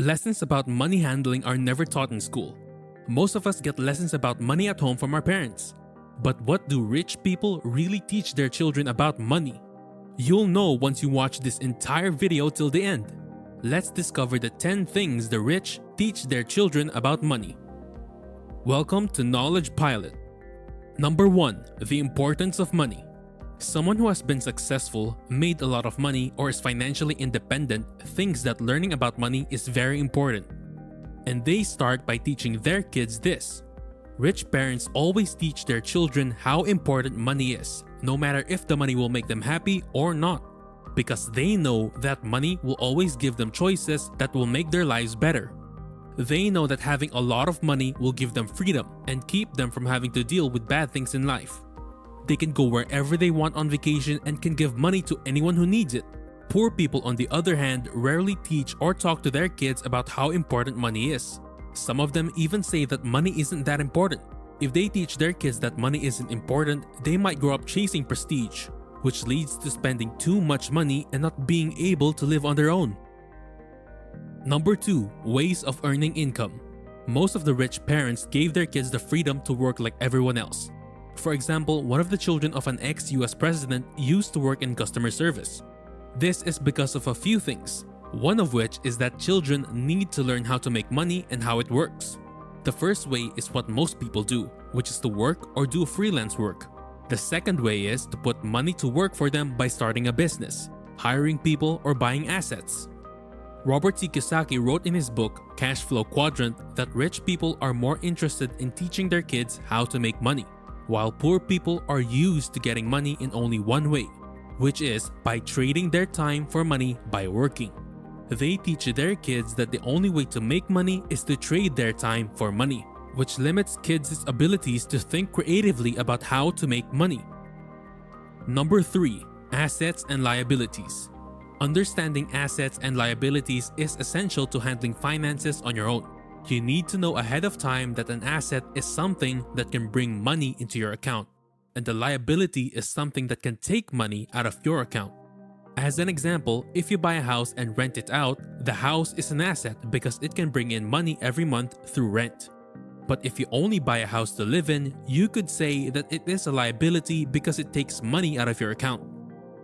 Lessons about money handling are never taught in school. Most of us get lessons about money at home from our parents. But what do rich people really teach their children about money? You'll know once you watch this entire video till the end. Let's discover the 10 things the rich teach their children about money. Welcome to Knowledge Pilot. Number 1. The importance of money. Someone who has been successful, made a lot of money, or is financially independent thinks that learning about money is very important. And they start by teaching their kids this. Rich parents always teach their children how important money is, no matter if the money will make them happy or not, because they know that money will always give them choices that will make their lives better. They know that having a lot of money will give them freedom and keep them from having to deal with bad things in life. They can go wherever they want on vacation and can give money to anyone who needs it. Poor people, on the other hand, rarely teach or talk to their kids about how important money is. Some of them even say that money isn't that important. If they teach their kids that money isn't important, they might grow up chasing prestige, which leads to spending too much money and not being able to live on their own. Number 2. Ways of earning income. Most of the rich parents gave their kids the freedom to work like everyone else. For example, one of the children of an ex-US president used to work in customer service. This is because of a few things, one of which is that children need to learn how to make money and how it works. The first way is what most people do, which is to work or do freelance work. The second way is to put money to work for them by starting a business, hiring people, or buying assets. Robert C. Kiyosaki wrote in his book, CASHFLOW QUADRANT, that rich people are more interested in teaching their kids how to make money, while poor people are used to getting money in only one way, which is by trading their time for money by working. They teach their kids that the only way to make money is to trade their time for money, which limits kids' abilities to think creatively about how to make money. Number 3. Assets and liabilities. Understanding assets and liabilities is essential to handling finances on your own. You need to know ahead of time that an asset is something that can bring money into your account, and the liability is something that can take money out of your account. As an example, if you buy a house and rent it out, the house is an asset because it can bring in money every month through rent. But if you only buy a house to live in, you could say that it is a liability because it takes money out of your account.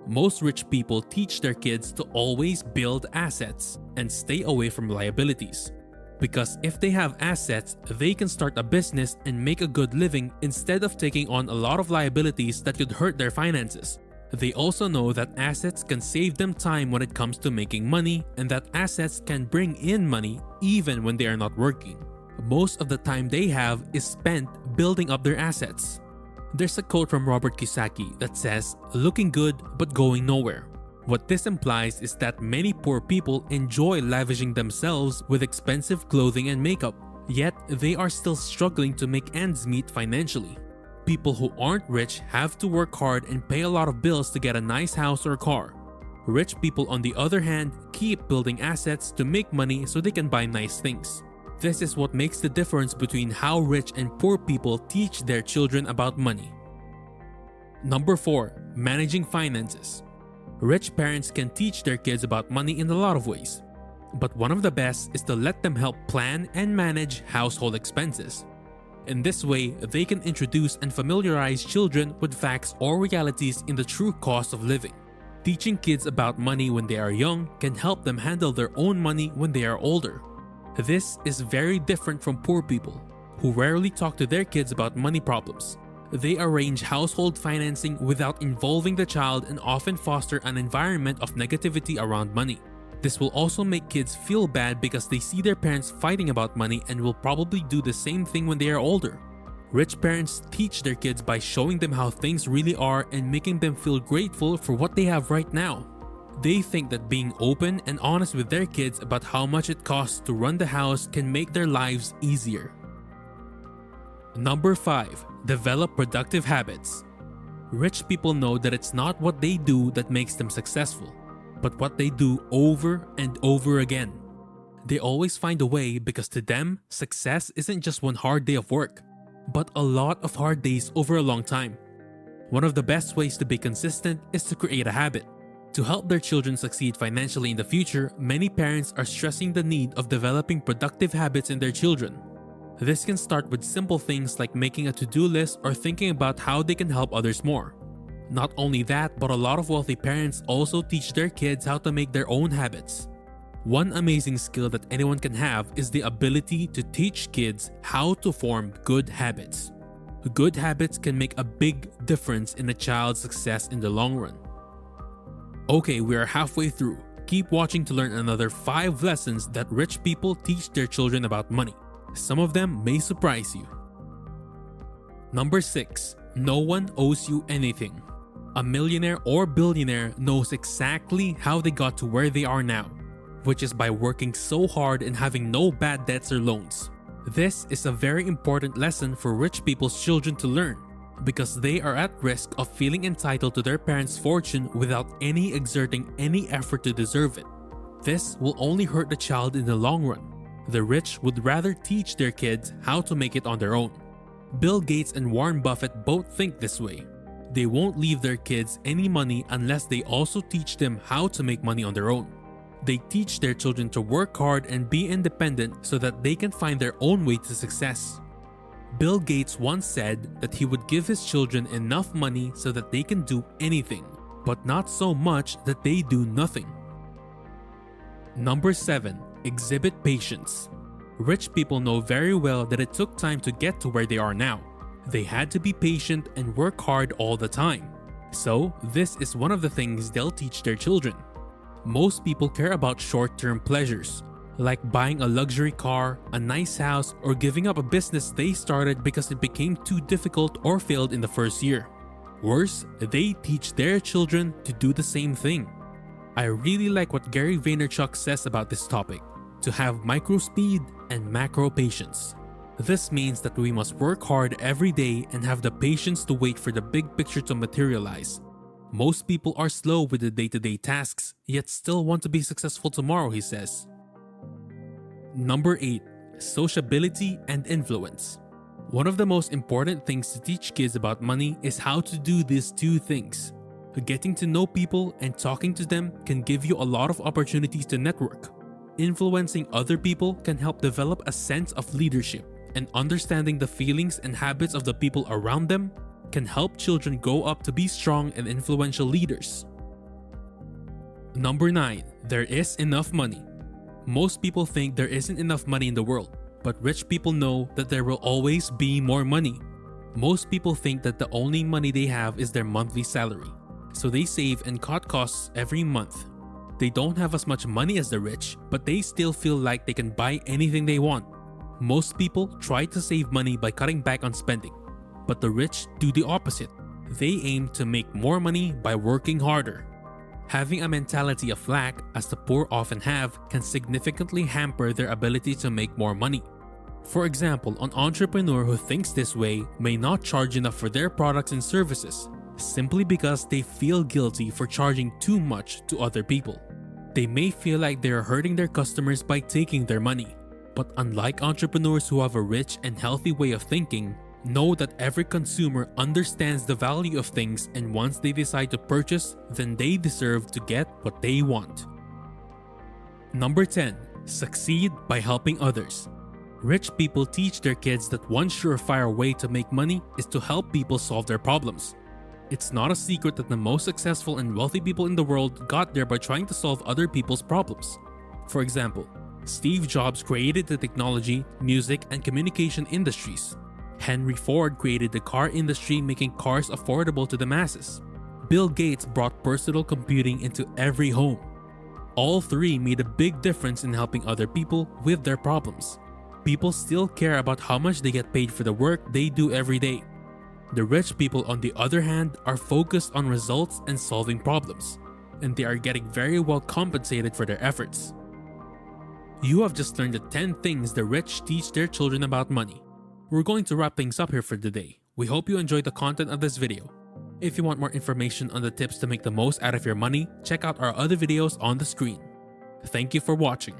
Most rich people teach their kids to always build assets and stay away from liabilities. Because if they have assets, they can start a business and make a good living instead of taking on a lot of liabilities that could hurt their finances. They also know that assets can save them time when it comes to making money, and that assets can bring in money even when they are not working. Most of the time they have is spent building up their assets. There's a quote from Robert Kiyosaki that says, "Looking good but going nowhere." What this implies is that many poor people enjoy lavishing themselves with expensive clothing and makeup, yet they are still struggling to make ends meet financially. People who aren't rich have to work hard and pay a lot of bills to get a nice house or car. Rich people, on the other hand, keep building assets to make money so they can buy nice things. This is what makes the difference between how rich and poor people teach their children about money. Number 4. Managing finances. Rich parents can teach their kids about money in a lot of ways, but one of the best is to let them help plan and manage household expenses. In this way, they can introduce and familiarize children with facts or realities in the true cost of living. Teaching kids about money when they are young can help them handle their own money when they are older. This is very different from poor people, who rarely talk to their kids about money problems. They arrange household financing without involving the child and often foster an environment of negativity around money. This will also make kids feel bad because they see their parents fighting about money and will probably do the same thing when they are older. Rich parents teach their kids by showing them how things really are and making them feel grateful for what they have right now. They think that being open and honest with their kids about how much it costs to run the house can make their lives easier. Number 5. Develop productive habits. Rich people know that it's not what they do that makes them successful, but what they do over and over again. They always find a way because to them, success isn't just one hard day of work, but a lot of hard days over a long time. One of the best ways to be consistent is to create a habit. To help their children succeed financially in the future, many parents are stressing the need of developing productive habits in their children. This can start with simple things like making a to-do list or thinking about how they can help others more. Not only that, but a lot of wealthy parents also teach their kids how to make their own habits. One amazing skill that anyone can have is the ability to teach kids how to form good habits. Good habits can make a big difference in a child's success in the long run. Okay, we are halfway through. Keep watching to learn another 5 lessons that rich people teach their children about money. Some of them may surprise you. Number 6. No one owes you anything. A millionaire or billionaire knows exactly how they got to where they are now, which is by working so hard and having no bad debts or loans. This is a very important lesson for rich people's children to learn, because they are at risk of feeling entitled to their parents' fortune without exerting any effort to deserve it. This will only hurt the child in the long run. The rich would rather teach their kids how to make it on their own. Bill Gates and Warren Buffett both think this way. They won't leave their kids any money unless they also teach them how to make money on their own. They teach their children to work hard and be independent so that they can find their own way to success. Bill Gates once said that he would give his children enough money so that they can do anything, but not so much that they do nothing. Number 7. Exhibit patience. Rich people know very well that it took time to get to where they are now. They had to be patient and work hard all the time. So, this is one of the things they'll teach their children. Most people care about short-term pleasures, like buying a luxury car, a nice house, or giving up a business they started because it became too difficult or failed in the first year. Worse, they teach their children to do the same thing. I really like what Gary Vaynerchuk says about this topic, to have micro speed and macro patience. This means that we must work hard every day and have the patience to wait for the big picture to materialize. Most people are slow with the day-to-day tasks, yet still want to be successful tomorrow, he says. Number 8. Sociability and influence. One of the most important things to teach kids about money is how to do these 2 things. Getting to know people and talking to them can give you a lot of opportunities to network. Influencing other people can help develop a sense of leadership, and understanding the feelings and habits of the people around them can help children grow up to be strong and influential leaders. Number 9. There is enough money. Most people think there isn't enough money in the world, but rich people know that there will always be more money. Most people think that the only money they have is their monthly salary, so they save and cut costs every month. They don't have as much money as the rich, but they still feel like they can buy anything they want. Most people try to save money by cutting back on spending, but the rich do the opposite. They aim to make more money by working harder. Having a mentality of lack, as the poor often have, can significantly hamper their ability to make more money. For example, an entrepreneur who thinks this way may not charge enough for their products and services, simply because they feel guilty for charging too much to other people. They may feel like they are hurting their customers by taking their money, but unlike entrepreneurs who have a rich and healthy way of thinking, know that every consumer understands the value of things, and once they decide to purchase, then they deserve to get what they want. Number 10. Succeed by helping others. Rich people teach their kids that one surefire way to make money is to help people solve their problems. It's not a secret that the most successful and wealthy people in the world got there by trying to solve other people's problems. For example, Steve Jobs created the technology, music, and communication industries. Henry Ford created the car industry, making cars affordable to the masses. Bill Gates brought personal computing into every home. All 3 made a big difference in helping other people with their problems. People still care about how much they get paid for the work they do every day. The rich people, on the other hand, are focused on results and solving problems, and they are getting very well compensated for their efforts. You have just learned the 10 things the rich teach their children about money. We're going to wrap things up here for today. We hope you enjoyed the content of this video. If you want more information on the tips to make the most out of your money, check out our other videos on the screen. Thank you for watching.